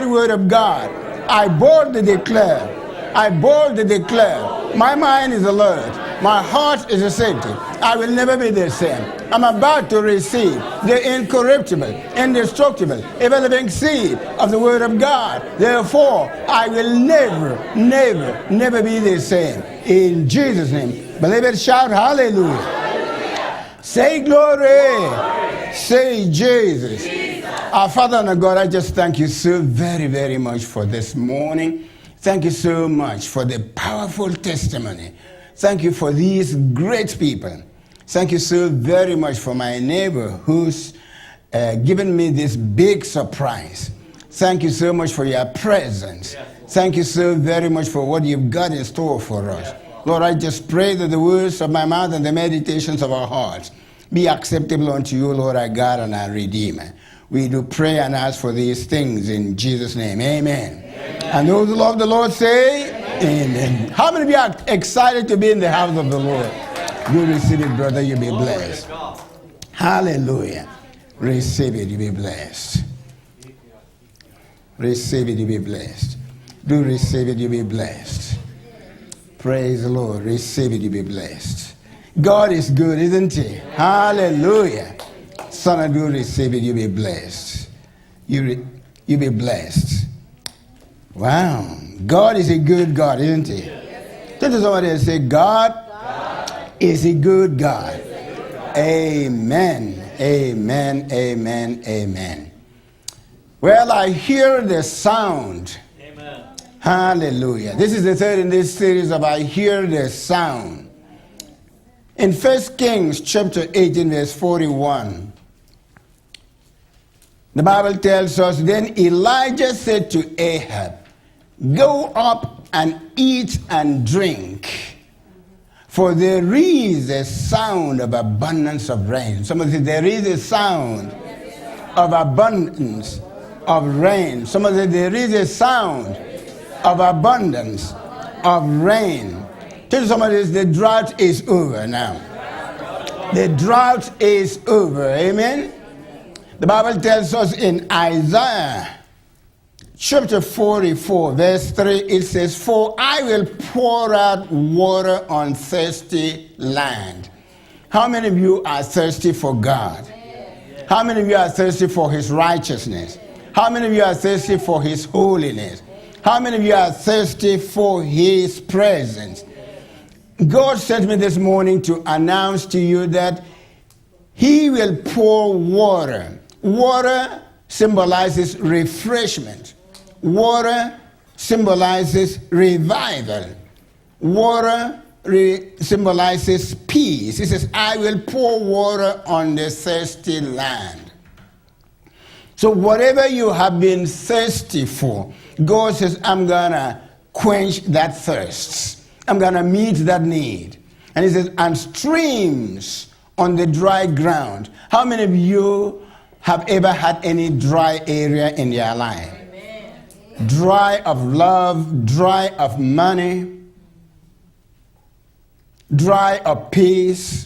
word of God. I boldly declare. I boldly declare. My mind is alert. My heart is receptive. I will never be the same. I'm about to receive the incorruptible, indestructible, ever-living seed of the word of God. Therefore, I will never, never, never be the same. In Jesus' name. Believe it, shout hallelujah. Say glory. Say Jesus. Our Father and our God, I just thank you so very, very much for this morning. Thank you so much for the powerful testimony. Thank you for these great people. Thank you so very much for my neighbor who's given me this big surprise. Thank you so much for your presence. Thank you so very much for what you've got in store for us. Lord, I just pray that the words of my mouth and the meditations of our hearts be acceptable unto you, Lord, our God and our Redeemer. We do pray and ask for these things in Jesus' name. Amen. And those who love the Lord say, Amen. How many of you are excited to be in the house of the Lord? You receive it, brother, you'll be blessed. Hallelujah. Receive it, you'll be blessed. Receive it, you'll be blessed. Do receive it, you'll be blessed. Praise the Lord. Receive it, you'll be blessed. God is good, isn't he? Hallelujah. Son, I do receive it, you'll be blessed. You'll be blessed. Wow. God is a good God, isn't he? Turn to somebody and say, God is a good God. Amen. Amen. Amen. Amen. Well, I hear the sound. Amen. Hallelujah. This is the third in this series of I hear the sound. In 1 Kings chapter 18 verse 41, the Bible tells us, then Elijah said to Ahab, go up and eat and drink, for there is a sound of abundance of rain. Somebody said, there is a sound of abundance of rain. Somebody said, there is a sound of abundance of rain. Tell somebody, the drought is over now. The drought is over. Amen. The Bible tells us in Isaiah chapter 44, verse 3, it says, for I will pour out water on thirsty land. How many of you are thirsty for God? How many of you are thirsty for his righteousness? How many of you are thirsty for his holiness? How many of you are thirsty for his presence? God sent me this morning to announce to you that he will pour water. Water symbolizes refreshment. Water symbolizes revival. Water symbolizes peace. He says, I will pour water on the thirsty land. So whatever you have been thirsty for, God says, I'm going to quench that thirst. I'm going to meet that need. And he says, and streams on the dry ground. How many of you have ever had any dry area in your life? Amen. Dry of love, dry of money, dry of peace.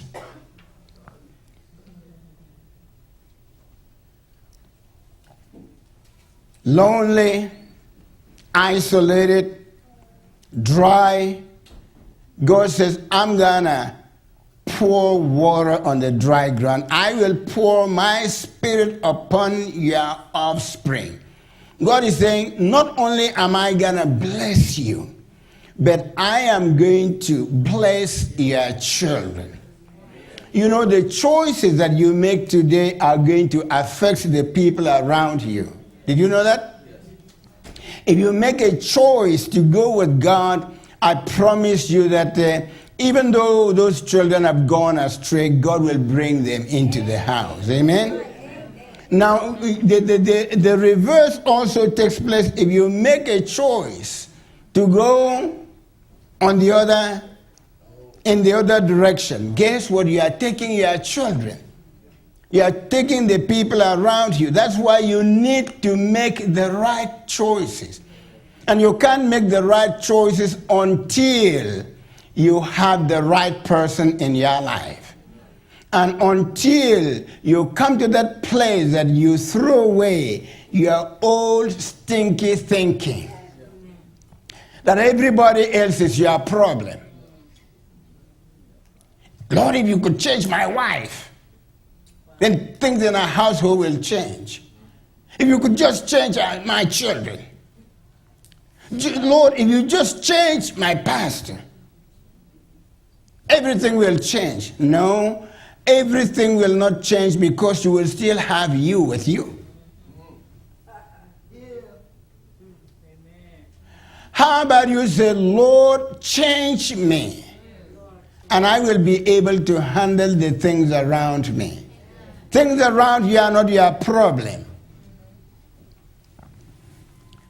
Lonely, isolated, dry. God says, I'm gonna pour water on the dry ground. I will pour my spirit upon your offspring. God is saying, not only am I gonna bless you, but I am going to bless your children. You know, the choices that you make today are going to affect the people around you. Did you know that? If you make a choice to go with God, I promise you that even though those children have gone astray, God will bring them into the house. Amen? Now, the reverse also takes place if you make a choice to go in the other direction. Guess what? You are taking your children. You are taking the people around you. That's why you need to make the right choices. And you can't make the right choices until you have the right person in your life. And until you come to that place that you throw away your old stinky thinking that everybody else is your problem. Lord, if you could change my wife, then things in our household will change. If you could just change my children. Lord, if you just change my pastor, everything will change. No, everything will not change because you will still have you with you. How about you say, Lord, change me, and I will be able to handle the things around me. Things around you are not your problem.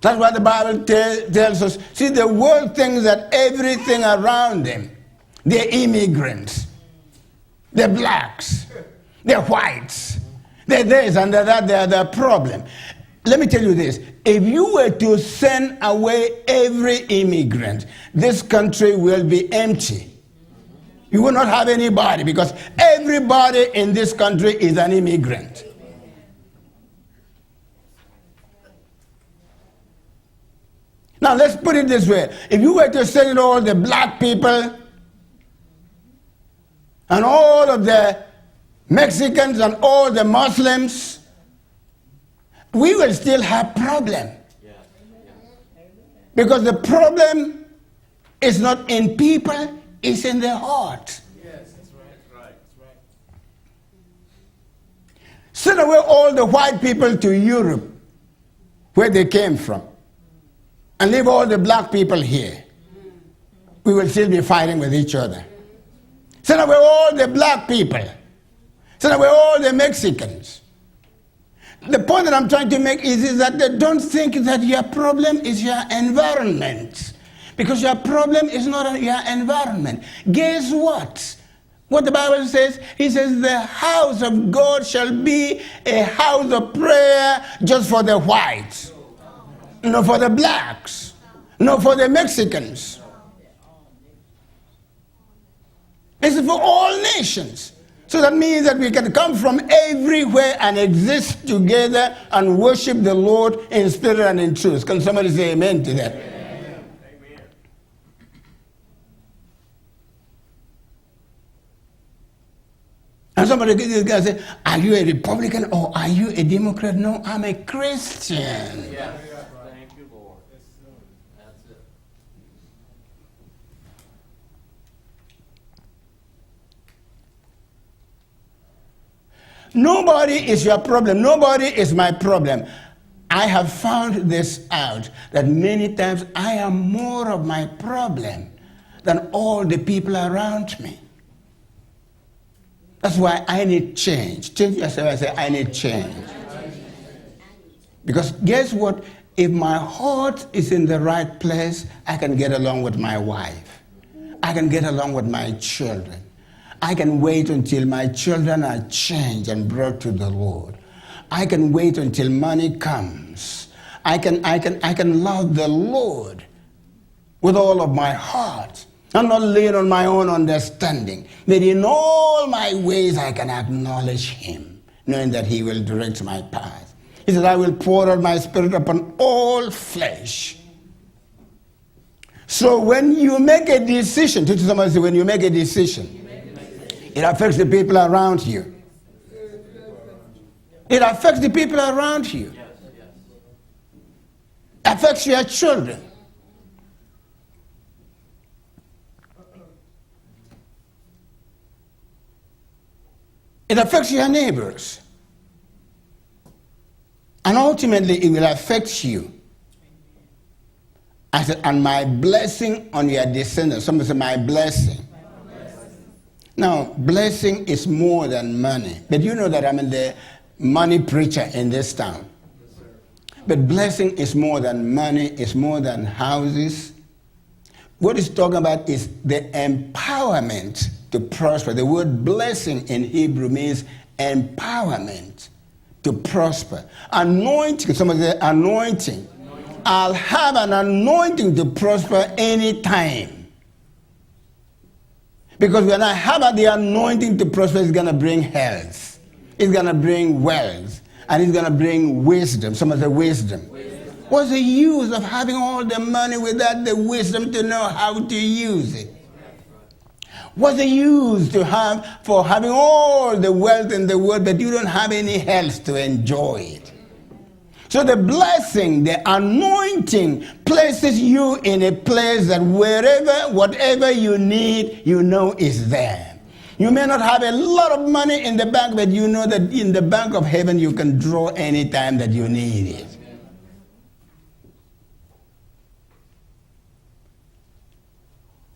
That's what the Bible tells us. See, the world thinks that everything around them, they're immigrants, they're blacks, they're whites, they're this and they're that, they're the problem. Let me tell you this. If you were to send away every immigrant, this country will be empty. You will not have anybody because everybody in this country is an immigrant. Now let's put it this way. If you were to send all the black people and all of the Mexicans and all the Muslims, we will still have problem. Because the problem is not in people, it's in their heart. Yes, that's right. Send away all the white people to Europe, where they came from, and leave all the black people here. We will still be fighting with each other. Send away all the black people. Send away all the Mexicans. The point that I'm trying to make is that they don't think that your problem is your environment. Because your problem is not your environment. Guess what? What the Bible says? It says the house of God shall be a house of prayer just for the whites. Not for the blacks. Not for the Mexicans. It's for all nations. So that means that we can come from everywhere and exist together and worship the Lord in spirit and in truth. Can somebody say amen to that? Amen. And somebody can say, are you a Republican or are you a Democrat? No, I'm a Christian. Yes. Thank you, Lord. That's it. Nobody is your problem. Nobody is my problem. I have found this out, that many times I am more of my problem than all the people around me. That's why I need change. Change yourself and say, I need change. Because guess what? If my heart is in the right place, I can get along with my wife. I can get along with my children. I can wait until my children are changed and brought to the Lord. I can wait until money comes. I can love the Lord with all of my heart. I'm not leaning on my own understanding, but in all my ways I can acknowledge Him, knowing that He will direct my path. He said, I will pour out my Spirit upon all flesh. So when you make a decision, to somebody say, when you make a decision, it affects the people around you. It affects the people around you. It affects your children. It affects your neighbors. And ultimately, it will affect you. I said, and my blessing on your descendants. Somebody say, my blessing. Now, blessing is more than money. But you know that I'm the money preacher in this town. But blessing is more than money, it's more than houses. What it's talking about is the empowerment to prosper. The word blessing in Hebrew means empowerment to prosper. Anointing, somebody say anointing. I'll have an anointing to prosper anytime. Because when I have the anointing to prosper, it's going to bring health. It's going to bring wealth. And he's going to bring wisdom. Some of the wisdom. What's the use of having all the money without the wisdom to know how to use it? What's the use to have for having all the wealth in the world, but you don't have any health to enjoy it? So the blessing, the anointing places you in a place that whatever you need, you know is there. You may not have a lot of money in the bank, but you know that in the bank of heaven you can draw any time that you need it.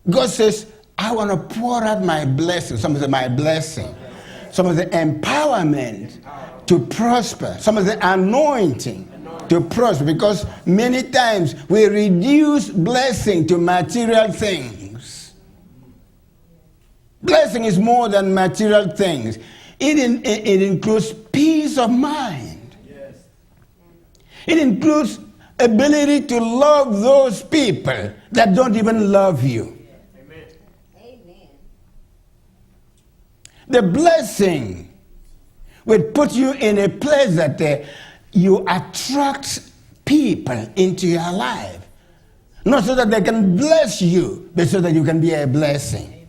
God says, I want to pour out my blessing. Some of my blessing. Some of the empowerment to prosper. Some of the anointing to prosper. Because many times we reduce blessing to material things. Blessing is more than material things. It includes peace of mind. It includes ability to love those people that don't even love you. The blessing will put you in a place that you attract people into your life. Not so that they can bless you, but so that you can be a blessing.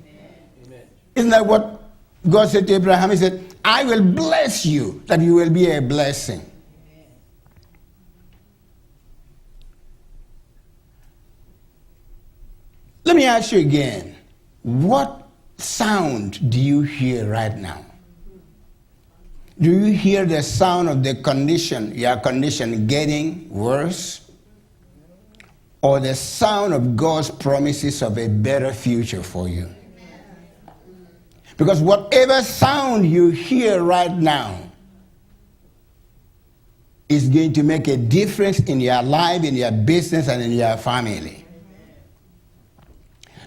Amen. Isn't that what God said to Abraham? He said, I will bless you, that you will be a blessing. Amen. Let me ask you again, what sound do you hear right now? Do you hear the sound of your condition getting worse? Or the sound of God's promises of a better future for you? Because whatever sound you hear right now is going to make a difference in your life, in your business, and in your family.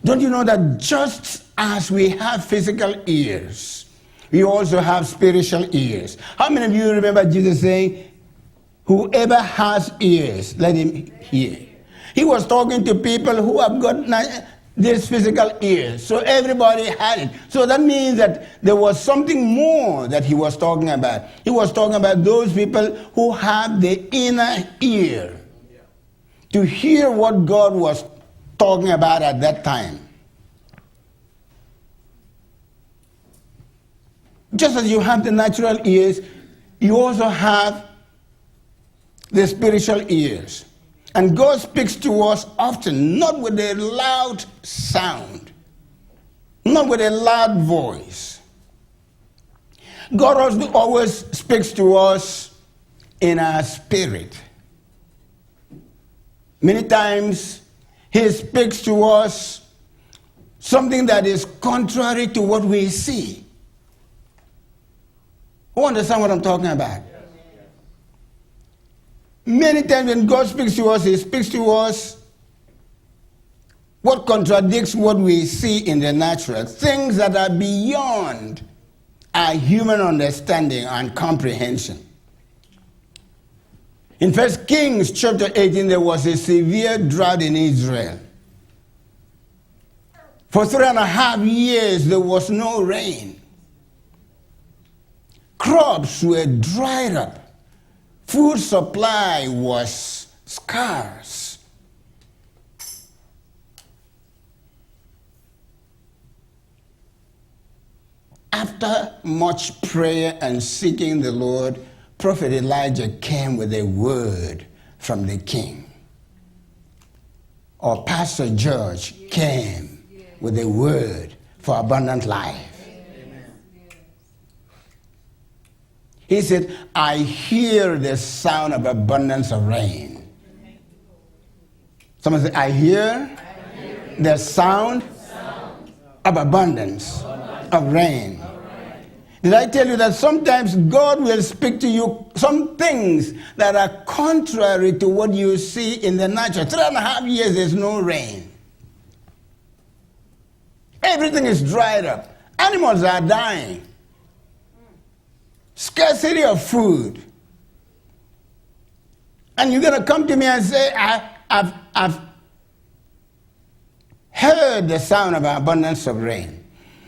Don't you know that just as we have physical ears, we also have spiritual ears? How many of you remember Jesus saying, whoever has ears, let him hear? He was talking to people who have got this physical ears. So everybody had it. So that means that there was something more that he was talking about. He was talking about those people who have the inner ear to hear what God was talking about at that time. Just as you have the natural ears, you also have the spiritual ears. And God speaks to us often, not with a loud sound, not with a loud voice. God also always speaks to us in our spirit. Many times, He speaks to us something that is contrary to what we see. Who understand what I'm talking about? Many times when God speaks to us, He speaks to us what contradicts what we see in the natural. Things that are beyond our human understanding and comprehension. In 1 Kings chapter 18, there was a severe drought in Israel. For 3.5 years, there was no rain. Crops were dried up. Food supply was scarce. After much prayer and seeking the Lord, Prophet Elijah came with a word from the king. Or Pastor George came with a word for abundant life. He said, I hear the sound of abundance of rain. Someone said, I hear the sound of abundance of rain. Did I tell you that sometimes God will speak to you some things that are contrary to what you see in the natural? 3.5 years, there's no rain. Everything is dried up. Animals are dying. Scarcity of food. And you're going to come to me and say, I've heard the sound of abundance of rain.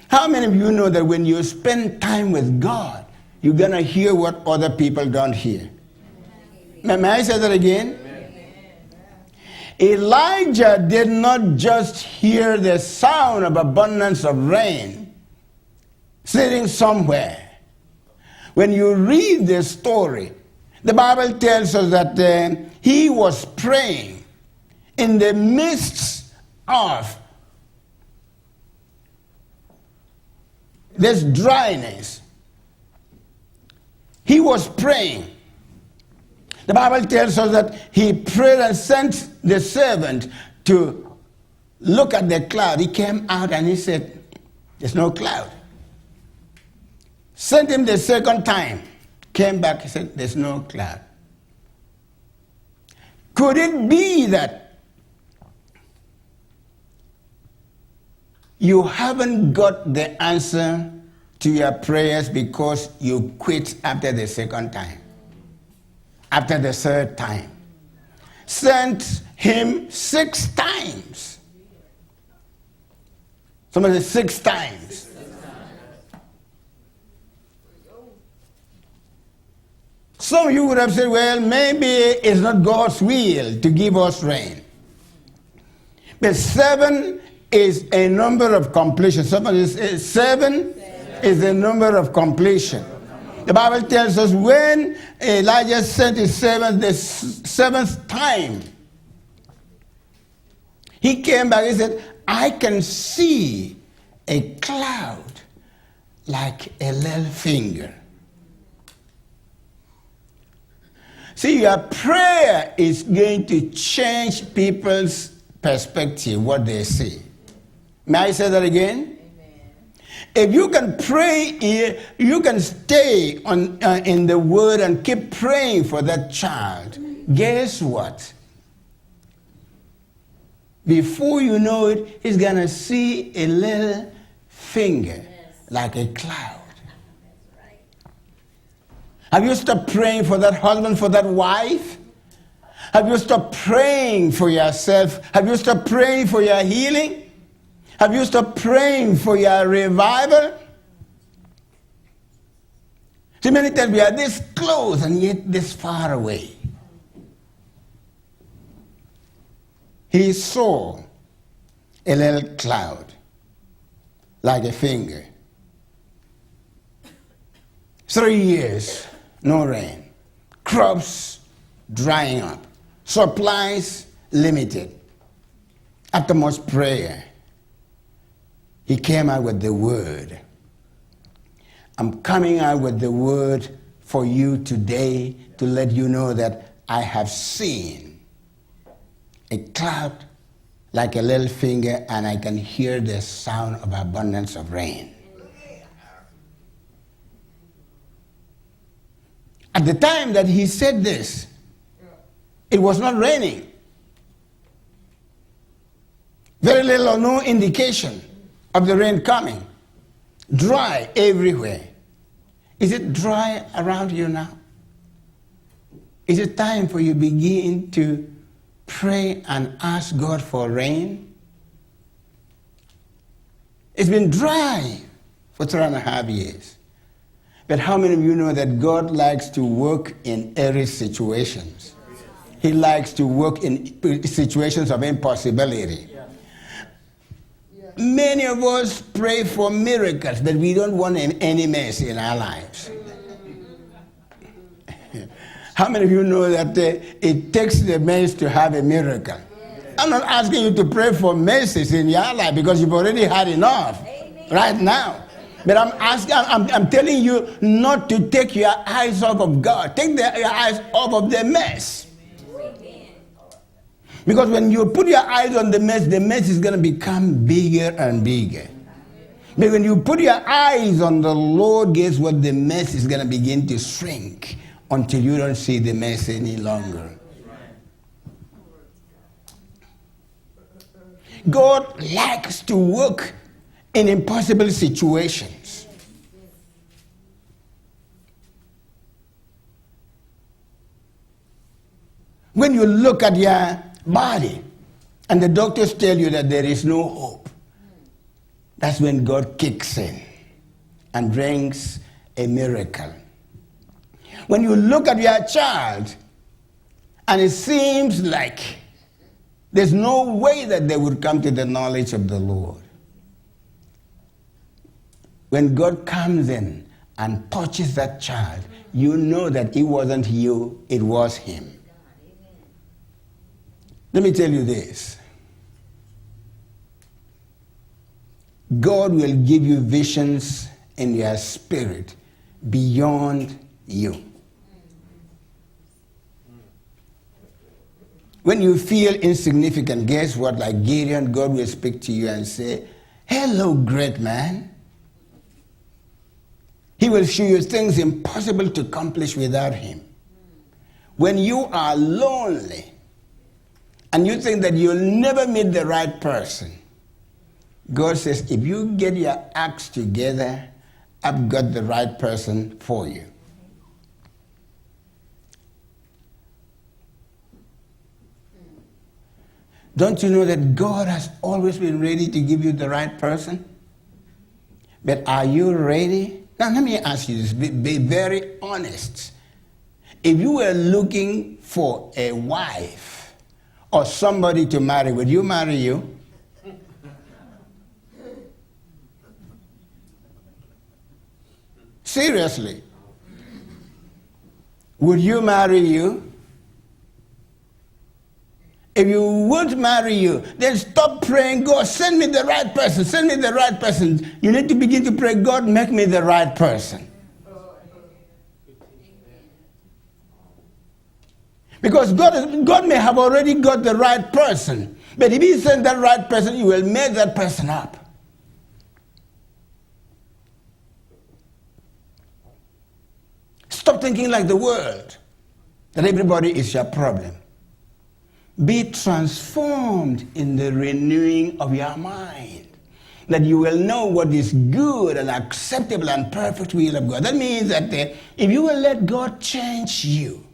How many of you know that when you spend time with God, you're going to hear what other people don't hear. May I say that again? Elijah did not just hear the sound of abundance of rain sitting somewhere. When you read the story, the Bible tells us that he was praying in the midst of this dryness. He was praying. The Bible tells us that he prayed and sent the servant to look at the cloud. He came out and he said, there's no cloud. Sent him the second time. Came back, he said, there's no cloud. Could it be that you haven't got the answer to your prayers because you quit after the second time? After the third time? Sent him 6 times. Somebody said 6 times. Some of you would have said, well, maybe it's not God's will to give us rain. But 7 is a number of completion. Somebody says 7 is a number of completion. The Bible tells us when Elijah sent his servant the 7th time, he came back and said, I can see a cloud like a little finger. See, your prayer is going to change people's perspective, what they see. May I say that again? If you can pray, you can stay in the Word and keep praying for that child. Guess what? Before you know it, he's going to see a little finger like a cloud. Have you stopped praying for that husband, for that wife? Have you stopped praying for yourself? Have you stopped praying for your healing? Have you stopped praying for your revival? See, many times we are this close and yet this far away. He saw a little cloud like a finger. 3 years, no rain. Crops drying up. Supplies limited. After much prayer, he came out with the word. I'm coming out with the word for you today to let you know that I have seen a cloud like a little finger, and I can hear the sound of abundance of rain. At the time that he said this, it was not raining. Very little or no indication of the rain coming. Dry everywhere. Is it dry around you now? Is it time for you to begin to pray and ask God for rain? It's been dry for 3.5 years. But how many of you know that God likes to work in every situations? He likes to work in situations of impossibility. Many of us pray for miracles, but we don't want any mess in our lives. How many of you know that it takes the mess to have a miracle? I'm not asking you to pray for messes in your life because you've already had enough right now. But I'm telling you not to take your eyes off of God. Take your eyes off of the mess. Because when you put your eyes on the mess is going to become bigger and bigger. But when you put your eyes on the Lord, guess what? The mess is going to begin to shrink until you don't see the mess any longer. God likes to work in impossible situations. When you look at your body and the doctors tell you that there is no hope, that's when God kicks in and brings a miracle. When you look at your child and it seems like there's no way that they would come to the knowledge of the Lord, when God comes in and touches that child, you know that it wasn't you, it was him. Let me tell you this. God will give you visions in your spirit beyond you. When you feel insignificant, guess what? Like Gideon, God will speak to you and say, "Hello, great man." He will show you things impossible to accomplish without him. When you are lonely and you think that you'll never meet the right person, God says, if you get your acts together, I've got the right person for you. Don't you know that God has always been ready to give you the right person? But are you ready? Now let me ask you this, be very honest. If you were looking for a wife or somebody to marry, would you marry you? Seriously. Would you marry you? If you would marry you, then stop praying, God, send me the right person, send me the right person. You need to begin to pray, God, make me the right person. Because God may have already got the right person, but if he sends that right person, you will make that person up. Stop thinking like the world, that everybody is your problem. Be transformed in the renewing of your mind, that you will know what is good and acceptable and perfect will of God. That means that if you will let God change you,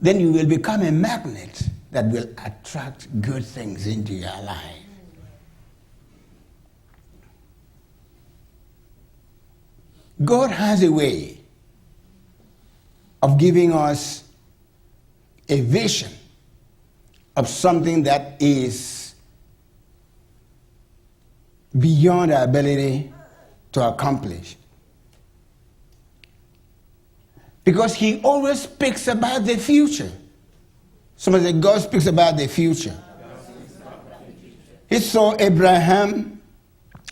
then you will become a magnet that will attract good things into your life. God has a way of giving us a vision of something that is beyond our ability to accomplish. Because he always speaks about the future. Somebody said, God speaks about the future. He saw Abraham,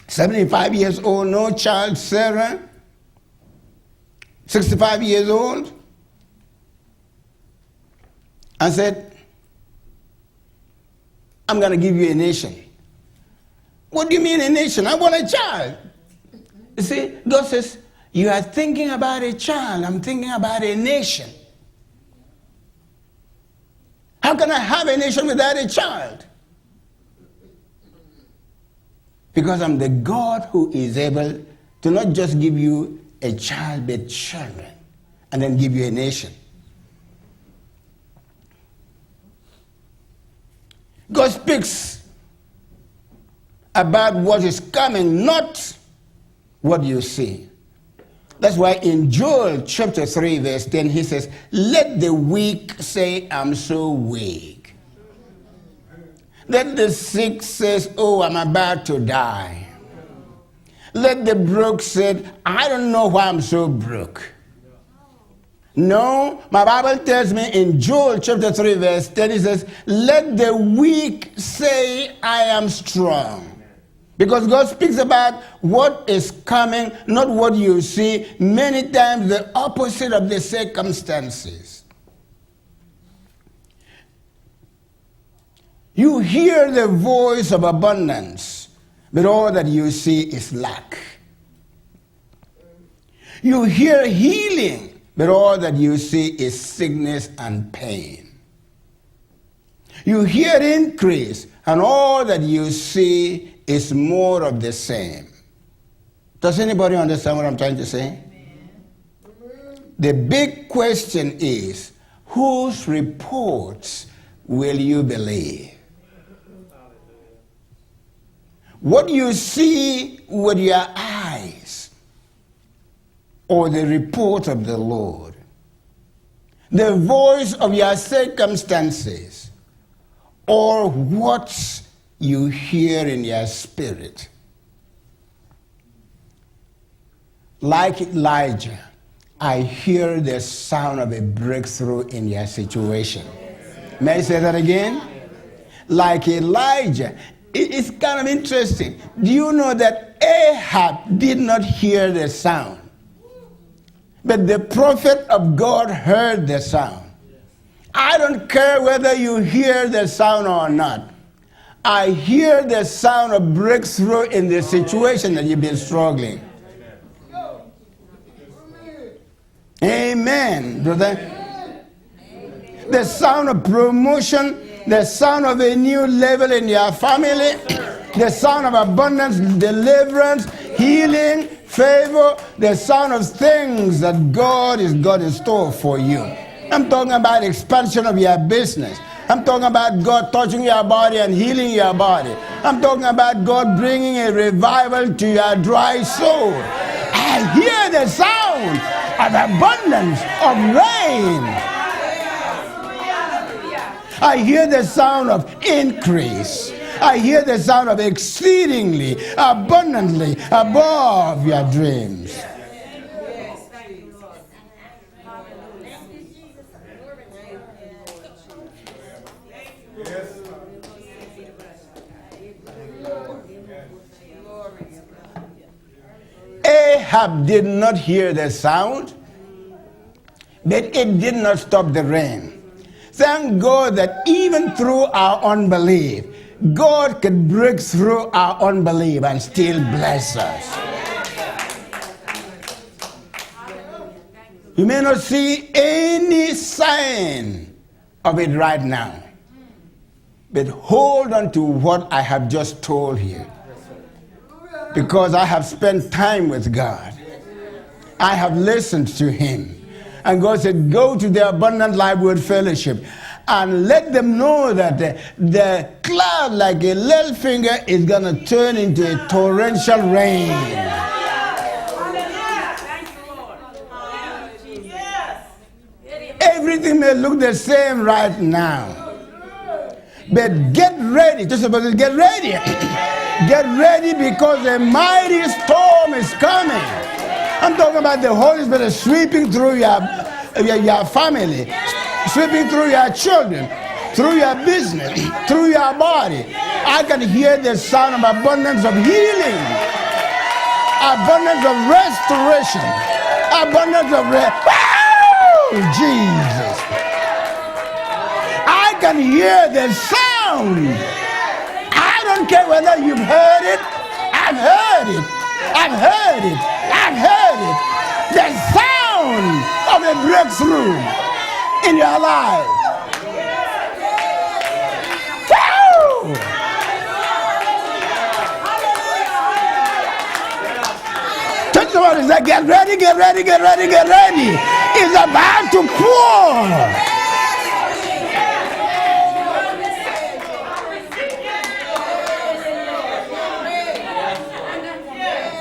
75 years old, no child, Sarah, 65 years old, and said, I'm going to give you a nation. What do you mean a nation? I want a child. You see, God says, you are thinking about a child. I'm thinking about a nation. How can I have a nation without a child? Because I'm the God who is able to not just give you a child, but children, and then give you a nation. God speaks about what is coming, not what you see. That's why in Joel chapter 3 verse 10 he says, let the weak say, I'm so weak. Let the sick say, oh, I'm about to die. Let the broke say, I don't know why I'm so broke. No, my Bible tells me in Joel chapter 3 verse 10, it says, let the weak say, I am strong. Because God speaks about what is coming, not what you see, many times the opposite of the circumstances. You hear the voice of abundance, but all that you see is lack. You hear healing, but all that you see is sickness and pain. You hear increase, and all that you see is more of the same. Does anybody understand what I'm trying to say? Amen. The big question is, whose reports will you believe? What you see with your eyes, or the report of the Lord, the voice of your circumstances, or what you hear in your spirit. Like Elijah, I hear the sound of a breakthrough in your situation. May I say that again? Like Elijah. It's kind of interesting. Do you know that Ahab did not hear the sound? But the prophet of God heard the sound. I don't care whether you hear the sound or not. I hear the sound of breakthrough in the situation that you've been struggling. Amen, brother. The sound of promotion, the sound of a new level in your family, the sound of abundance, deliverance, healing, favor, the sound of things that God has got in store for you. I'm talking about expansion of your business. I'm talking about God touching your body and healing your body. I'm talking about God bringing a revival to your dry soul. I hear the sound of abundance, of rain. I hear the sound of increase. I hear the sound of exceedingly, abundantly, above your dreams. Ahab did not hear the sound, but it did not stop the rain. Thank God that even through our unbelief, God can break through our unbelief and still bless us. You may not see any sign of it right now, but hold on to what I have just told you. Because I have spent time with God. I have listened to Him. And God said, go to the Abundant Life Word Fellowship and let them know that the cloud like a little finger is going to turn into a torrential rain. Everything may look the same right now. But get ready. Just about to get ready. Get ready because a mighty storm is coming. I'm talking about the Holy Spirit sweeping through your family, sweeping through your children, through your business, through your body. I can hear the sound of abundance of healing, abundance of restoration, abundance of Jesus. I can hear the sound. I don't care whether you've heard it. I've heard it. I've heard it. I've heard it. The sound of a breakthrough in your life. Woo! Tell somebody, say, get ready, get ready, get ready, get ready. It's about to pour.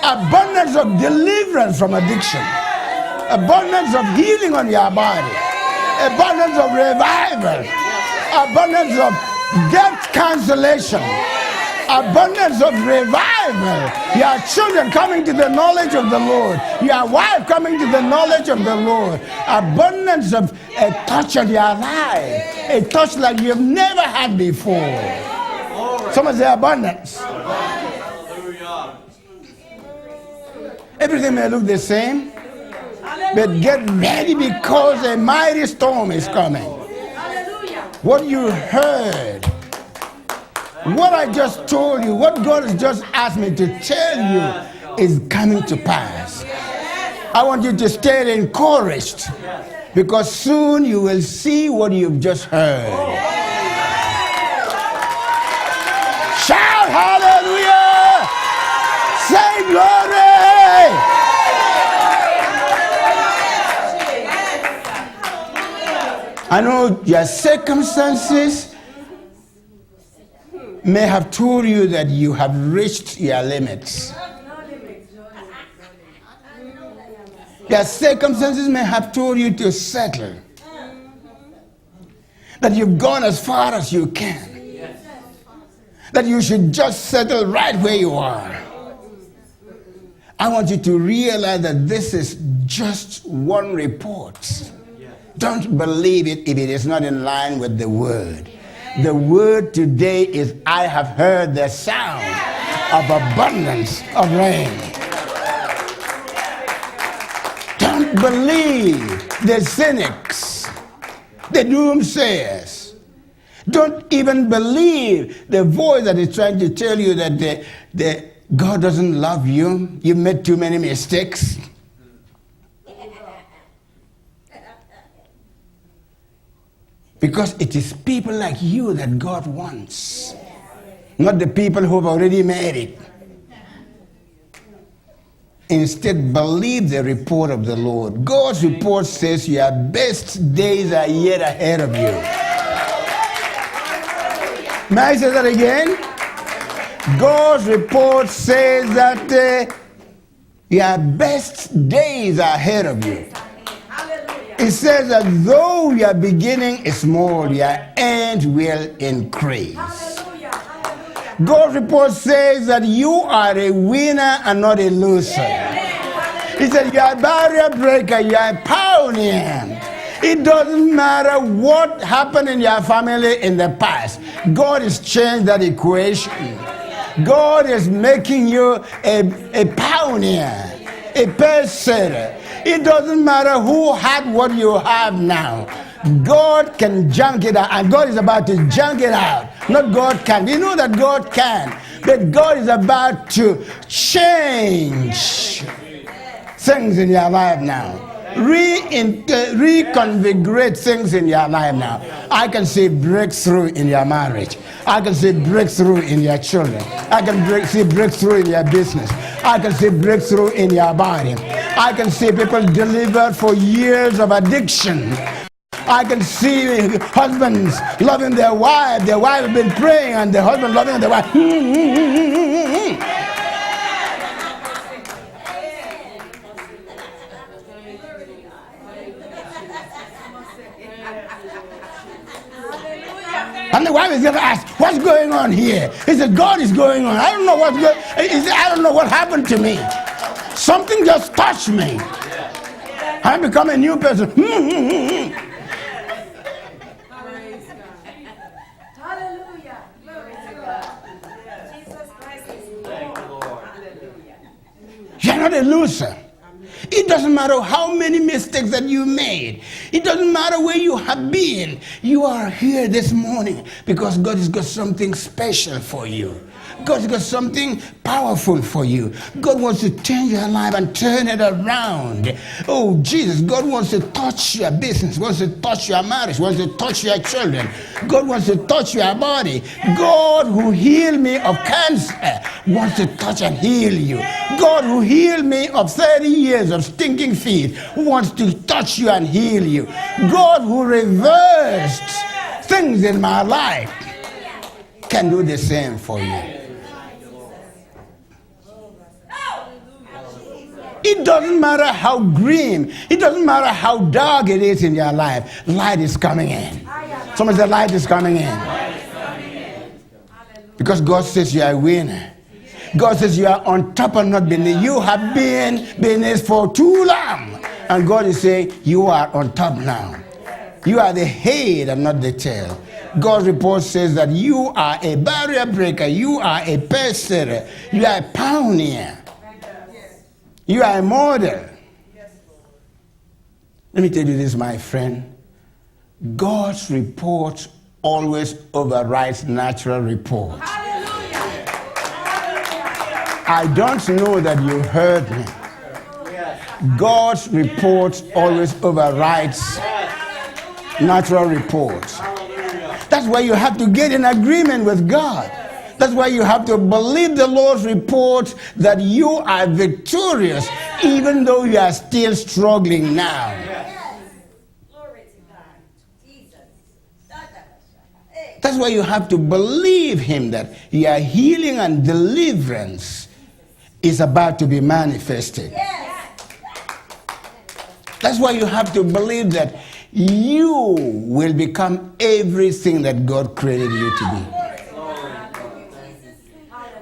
Abundance of deliverance from addiction, abundance of healing on your body, abundance of revival, abundance of death cancellation, abundance of revival. Your children coming to the knowledge of the Lord, your wife coming to the knowledge of the Lord, abundance of a touch of your life, a touch like you've never had before. Someone say abundance. Everything may look the same, but get ready because a mighty storm is coming. What you heard, what I just told you, what God has just asked me to tell you is coming to pass. I want you to stay encouraged because soon you will see what you've just heard. Shout hallelujah! Say glory! I know your circumstances may have told you that you have reached your limits. Your circumstances may have told you to settle. That you've gone as far as you can. That you should just settle right where you are. I want you to realize that this is just one report. Don't believe it if it is not in line with the word. The word today is, I have heard the sound of abundance of rain. Don't believe the cynics, the doomsayers. Don't even believe the voice that is trying to tell you that God doesn't love you. You made too many mistakes. Because it is people like you that God wants, not the people who have already made it. Instead, believe the report of the Lord. God's report says your best days are yet ahead of you. May I say that again? God's report says that your best days are ahead of you. It says that though your beginning is small, your end will increase. God's report says that you are a winner and not a loser. He said you are a barrier breaker, you are a pioneer. It doesn't matter what happened in your family in the past. God has changed that equation. God is making you a pioneer, a pace-setter. It doesn't matter who had what you have now. God can junk it out, and God is about to junk it out. Not God can. You know that God can, but God is about to change things in your life now. Reconfigurate things in your life now. I can see breakthrough in your marriage. I can see breakthrough in your children. I can see breakthrough in your business. I can see breakthrough in your body. I can see people delivered for years of addiction. I can see husbands loving their wife. Their wife has been praying, and the husband loving their wife. And the wife is going to ask, what's going on here? He said, God is going on. I don't know what's going on. He said, I don't know what happened to me. Something just touched me. I become a new person. Hallelujah. Jesus Christ is Lord. You're not a loser. It doesn't matter how many mistakes that you made. It doesn't matter where you have been. You are here this morning because God has got something special for you. God's got something powerful for you. God wants to change your life and turn it around. Oh, Jesus, God wants to touch your business, wants to touch your marriage, wants to touch your children. God wants to touch your body. God who healed me of cancer wants to touch and heal you. God who healed me of 30 years of stinking feet wants to touch you and heal you. God who reversed things in my life can do the same for you. It doesn't matter how grim, it doesn't matter how dark it is in your life, light is coming in. Someone said light is coming in. Because God says you are a winner. God says you are on top and not beneath. You have been beneath for too long. And God is saying you are on top now. You are the head and not the tail. God's report says that you are a barrier breaker. You are a pace-setter. You are a pioneer. You are a model. Let me tell you this, my friend. God's report always overrides natural report. I don't know that you heard me. God's report always overrides natural reports. That's why you have to get in agreement with God. That's why you have to believe the Lord's report that you are victorious, even though you are still struggling now. That's why you have to believe Him that your healing and deliverance is about to be manifested. That's why you have to believe that you will become everything that God created you to be.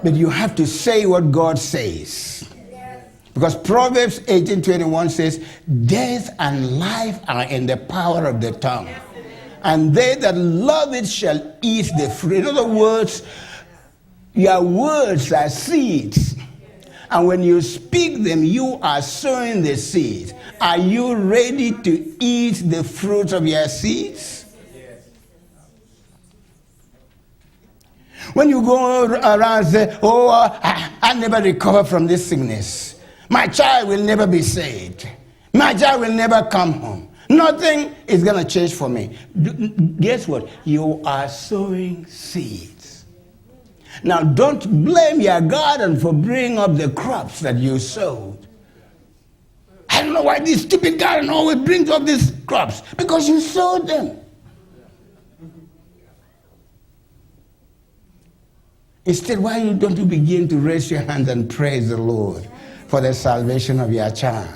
But you have to say what God says. Because Proverbs 18:21 says, death and life are in the power of the tongue. And they that love it shall eat the fruit. In other words, your words are seeds. And when you speak them, you are sowing the seeds. Are you ready to eat the fruit of your seeds? When you go around and say, oh, I never recover from this sickness. My child will never be saved. My child will never come home. Nothing is going to change for me. Guess what? You are sowing seeds. Now, don't blame your garden for bringing up the crops that you sowed. I don't know why this stupid garden always brings up these crops. Because you sowed them. Instead, why don't you begin to raise your hands and praise the Lord for the salvation of your child,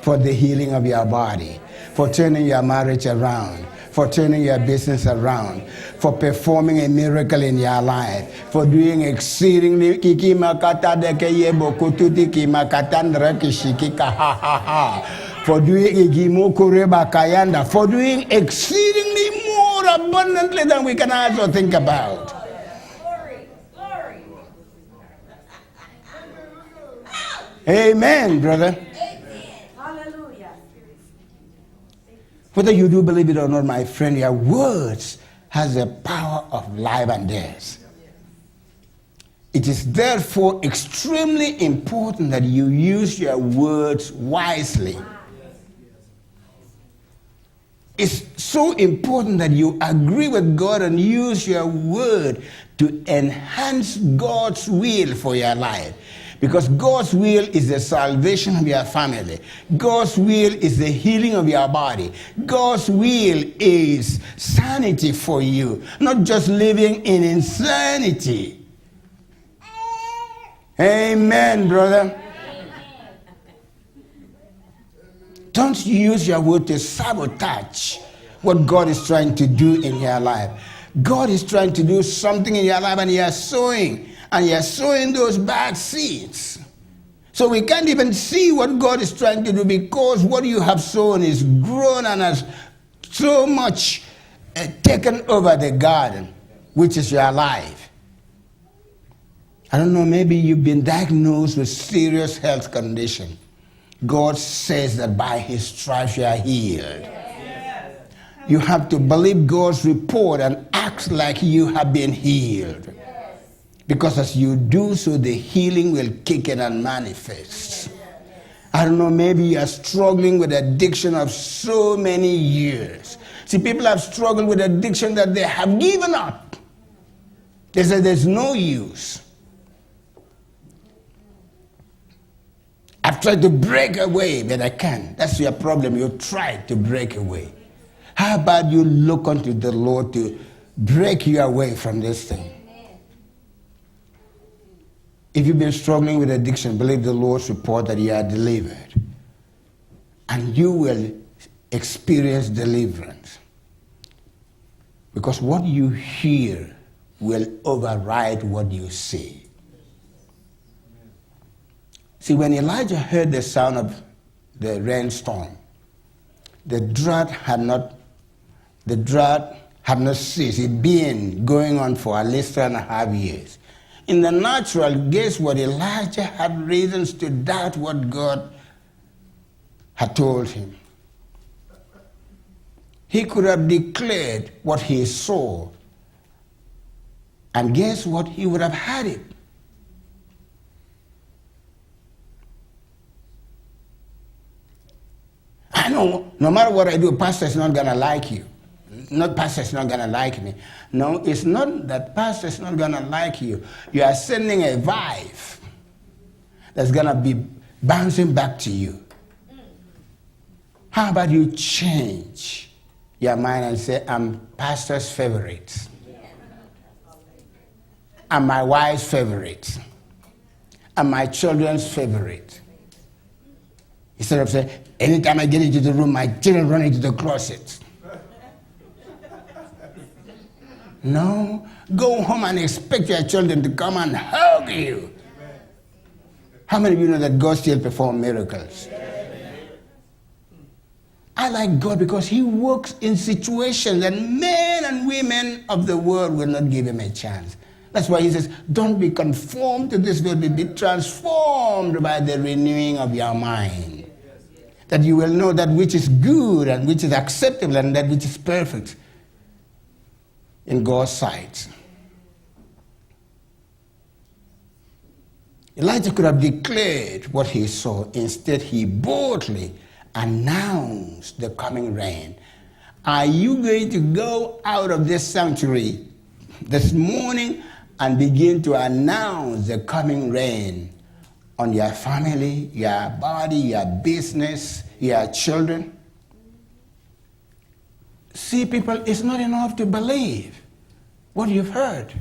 for the healing of your body, for turning your marriage around, for turning your business around, for performing a miracle in your life, for doing exceedingly for doing exceedingly more abundantly than we can also think about. Amen, brother. Hallelujah. Whether you do believe it or not, my friend, your words has the power of life and death. It is therefore extremely important that you use your words wisely. It's so important that you agree with God and use your word to enhance God's will for your life. Because God's will is the salvation of your family. God's will is the healing of your body. God's will is sanity for you, not just living in insanity. Amen, brother. Don't use your word to sabotage what God is trying to do in your life. God is trying to do something in your life and you are sowing. And you're sowing those bad seeds. So we can't even see what God is trying to do because what you have sown is grown and has so much taken over the garden, which is your life. I don't know, maybe you've been diagnosed with serious health condition. God says that by his stripes you are healed. Yes. You have to believe God's report and act like you have been healed. Because as you do so, the healing will kick in and manifest. I don't know, maybe you are struggling with addiction of so many years. See, people have struggled with addiction that they have given up. They say there's no use. I've tried to break away, but I can't. That's your problem. You tried to break away. How about you look unto the Lord to break you away from this thing? If you've been struggling with addiction, believe the Lord's report that you are delivered. And you will experience deliverance. Because what you hear will override what you see. See, when Elijah heard the sound of the rainstorm, the drought had not ceased. It had been going on for at least 3.5 years. In the natural, guess what? Elijah had reasons to doubt what God had told him. He could have declared what he saw. And guess what? He would have had it. I know, no matter what I do, pastor is not going to like you. Not pastor is not going to like me. No, it's not that pastor is not going to like you. You are sending a vibe that's going to be bouncing back to you. How about you change your mind and say, I'm pastor's favorite. I'm my wife's favorite. I'm my children's favorite. Instead of saying, Anytime I get into the room, my children run into the closet. No, go home and expect your children to come and hug you. How many of you know that God still performs miracles? I like God because he works in situations that men and women of the world will not give him a chance. That's why he says, don't be conformed to this world, but be transformed by the renewing of your mind. That you will know that which is good and which is acceptable and that which is perfect in God's sight. Elijah could have declared what he saw. Instead, he boldly announced the coming rain. Are you going to go out of this sanctuary this morning and begin to announce the coming rain on your family, your body, your business, your children? See, people, it's not enough to believe what you've heard.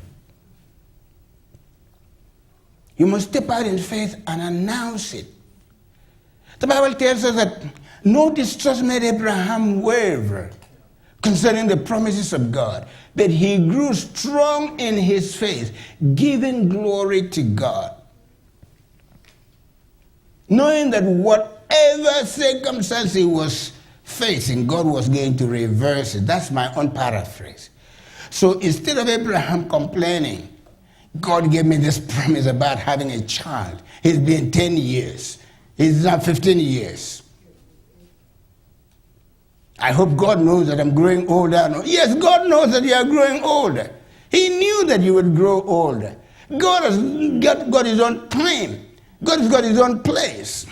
You must step out in faith and announce it. The Bible tells us that no distrust made Abraham waver concerning the promises of God, but he grew strong in his faith, giving glory to God, knowing that whatever circumstance he was facing, God was going to reverse it. That's my own paraphrase. So instead of Abraham complaining, God gave me this promise about having a child. It's been 10 years. It's now 15 years. I hope God knows that I'm growing older. Yes, God knows that you are growing older. He knew that you would grow older. God has got his own time. God has got his own place.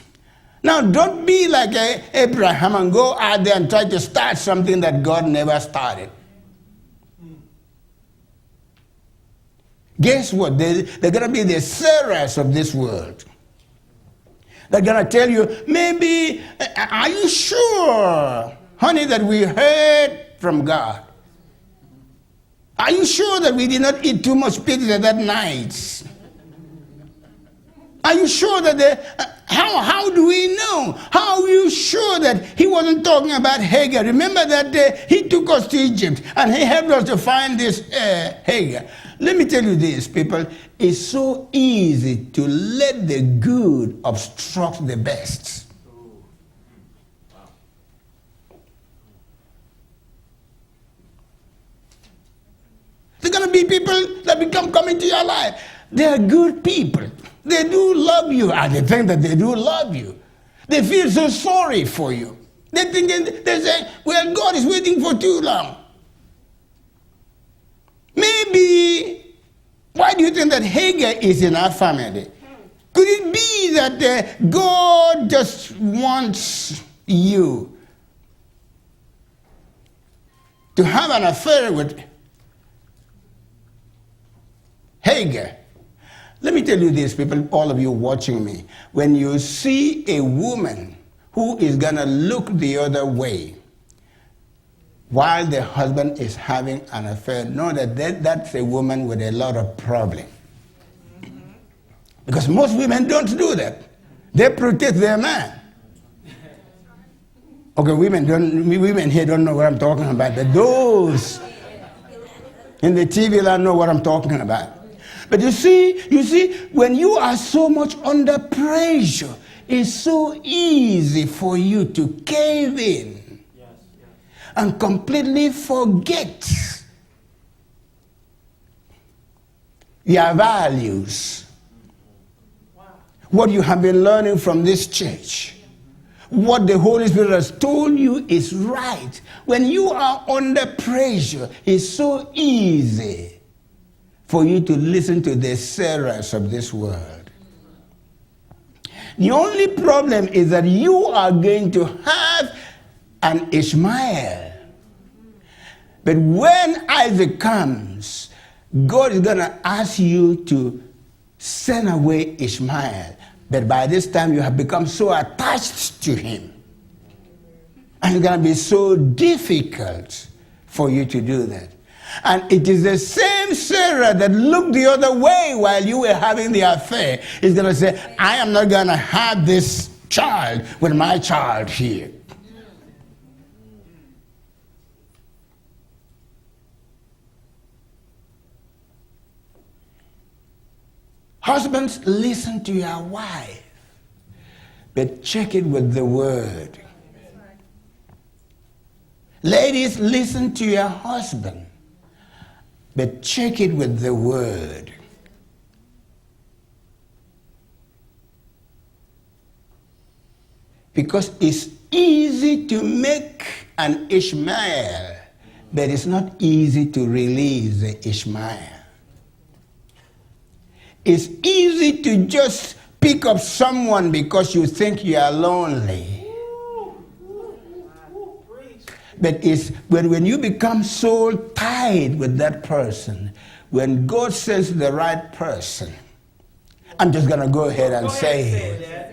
Now, don't be like Abraham and go out there and try to start something that God never started. Guess what? They're going to be the Sarahs of this world. They're going to tell you, maybe, are you sure, honey, that we heard from God? Are you sure that we did not eat too much pizza that night? Are you sure that how do we know? How are you sure that he wasn't talking about Hagar? Remember that he took us to Egypt and he helped us to find this Hagar. Let me tell you this, people. It's so easy to let the good obstruct the best. There are going to be people that become coming to your life. They are good people. They do love you. And they think that they do love you. They feel so sorry for you. They say, well, God is waiting for too long. Maybe, why do you think that Hagar is in our family? Could it be that God just wants you to have an affair with Hagar? Let me tell you this, people, all of you watching me. When you see a woman who is going to look the other way while the husband is having an affair, know that that's a woman with a lot of problem. Because most women don't do that. They protect their man. Okay, women here don't know what I'm talking about, but those in the TV land know what I'm talking about. But you see, when you are so much under pressure, it's so easy for you to cave in and completely forget your values, what you have been learning from this church, what the Holy Spirit has told you is right. When you are under pressure, it's so easy for you to listen to the Sarahs of this world. The only problem is that you are going to have an Ishmael. But when Isaac comes, God is going to ask you to send away Ishmael. But by this time you have become so attached to him. And it's going to be so difficult for you to do that. And it is the same Sarah that looked the other way while you were having the affair is going to say, I am not going to have this child with my child here. Husbands, listen to your wife, but check it with the word. Ladies, listen to your husband, but check it with the word. Because it's easy to make an Ishmael, but it's not easy to release the Ishmael. It's easy to just pick up someone because you think you are lonely. But it's when you become so tied with that person, when God sends the right person, I'm just going to go ahead and say it.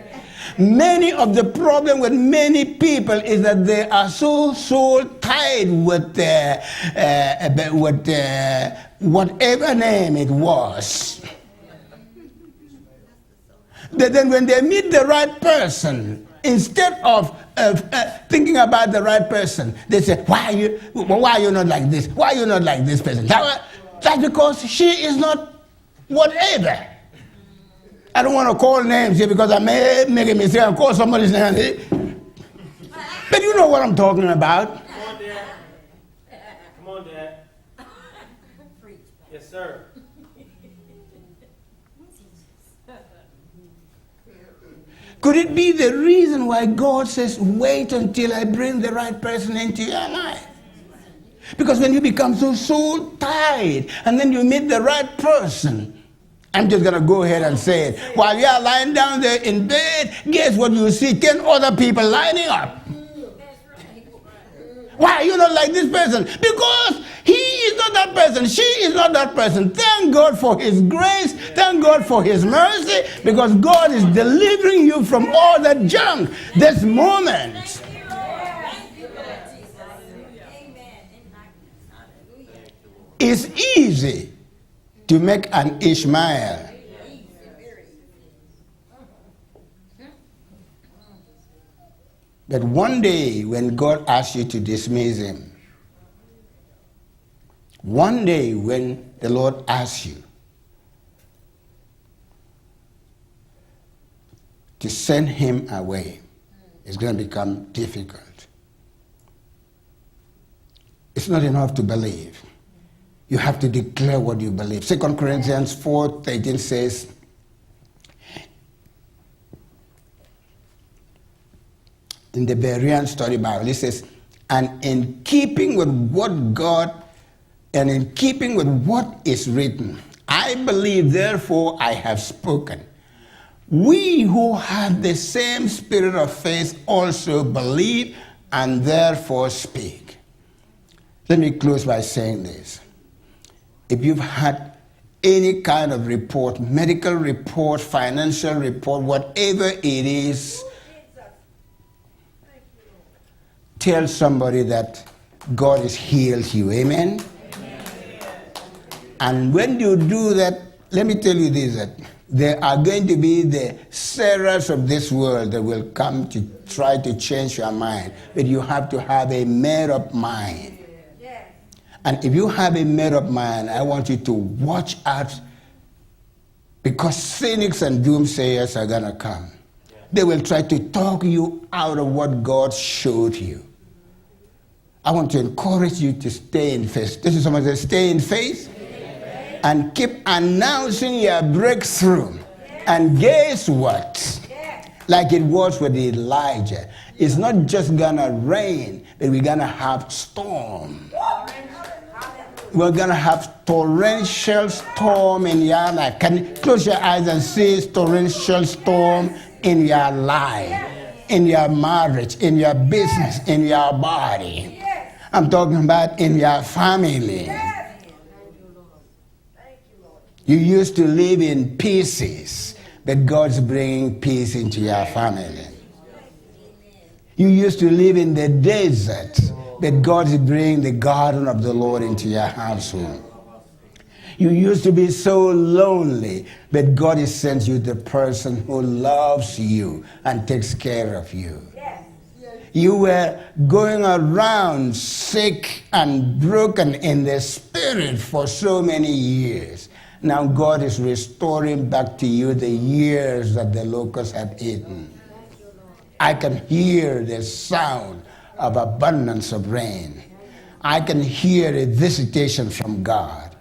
Many of the problem with many people is that they are so tied with whatever name it was. That then when they meet the right person, instead of thinking about the right person, they say, why are you not like this? Why are you not like this person? That's because she is not whatever. I don't want to call names here because I may make a mistake and call somebody's name. But you know what I'm talking about. Come on, Dad. Come on, Dad. Yes, sir. Could it be the reason why God says, wait until I bring the right person into your life? Because when you become so tired and then you meet the right person, I'm just going to go ahead and say it. While you are lying down there in bed, guess what you see? 10 other people lining up. Why are you not like this person? Because he is not that person. She is not that person. Thank God for his grace. Thank God for his mercy. Because God is delivering you from all that junk this moment. It's easy to make an Ishmael. But one day when God asks you to dismiss him, one day when the Lord asks you to send him away, it's going to become difficult. It's not enough to believe. You have to declare what you believe. 2 Corinthians 4:13 says, in the Berean Study Bible, it says, and in keeping with what God, and in keeping with what is written, I believe, therefore I have spoken. We who have the same spirit of faith also believe and therefore speak. Let me close by saying this. If you've had any kind of report, medical report, financial report, whatever it is, tell somebody that God has healed you. Amen? Amen? And when you do that, let me tell you this, that there are going to be the Sarahs of this world that will come to try to change your mind. But you have to have a made-up mind. And if you have a made-up mind, I want you to watch out, because cynics and doomsayers are going to come. They will try to talk you out of what God showed you. I want to encourage you to stay in faith. This is someone that says, stay in faith. And keep announcing your breakthrough. And guess what? Like it was with Elijah. It's not just going to rain, but we're going to have storm. We're going to have torrential storm in your life. Can you close your eyes and see torrential storm in your life, in your marriage, in your business, in your body? I'm talking about in your family. You used to live in pieces, but God's bringing peace into your family. You used to live in the desert, but God is bringing the garden of the Lord into your household. You used to be so lonely, but God has sent you the person who loves you and takes care of you. Yes. You were going around sick and broken in the spirit for so many years. Now God is restoring back to you the years that the locusts had eaten. I can hear the sound of abundance of rain. I can hear a visitation from God.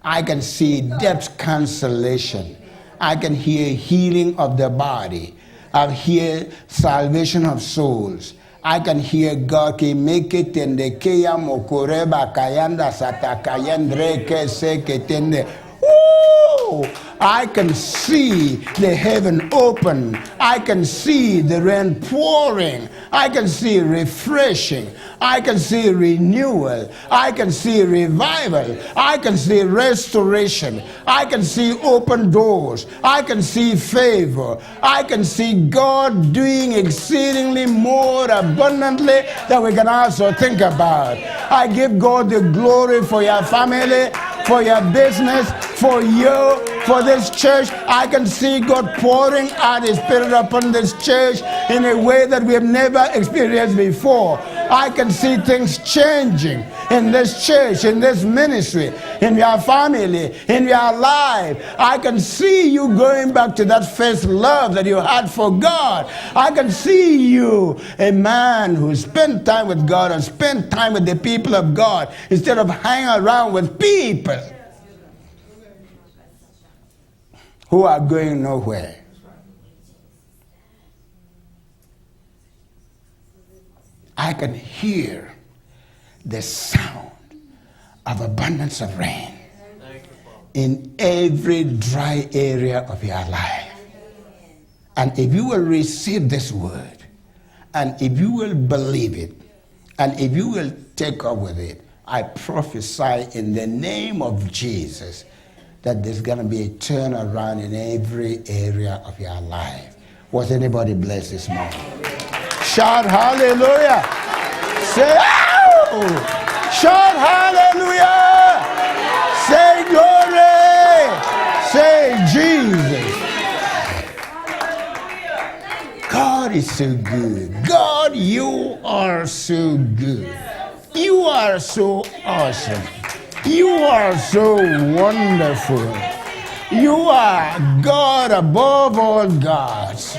I can see depth cancellation. I can hear healing of the body. I hear salvation of souls. I can hear God ki make it in the keya mokoreba kayanda satakayendre kese ketende. Woo! I can see the heaven open. I can see the rain pouring. I can see refreshing. I can see renewal. I can see revival. I can see restoration. I can see open doors. I can see favor. I can see God doing exceedingly more abundantly than we can also think about. I give God the glory for your family, for your business, for you, for this church. I can see God pouring out His Spirit upon this church in a way that we have never experienced before. I can see things changing in this church, in this ministry, in your family, in your life. I can see you going back to that first love that you had for God. I can see you, a man who spent time with God and spent time with the people of God instead of hanging around with people who are going nowhere. I can hear the sound of abundance of rain in every dry area of your life. And if you will receive this word, and if you will believe it, and if you will take up with it, I prophesy in the name of Jesus that there's going to be a turnaround in every area of your life. Was anybody blessed this morning? Shout hallelujah. Say, oh! Shout hallelujah. Say glory. Say Jesus. God is so good. God, you are so good. You are so awesome. You are so wonderful. You are God above all gods.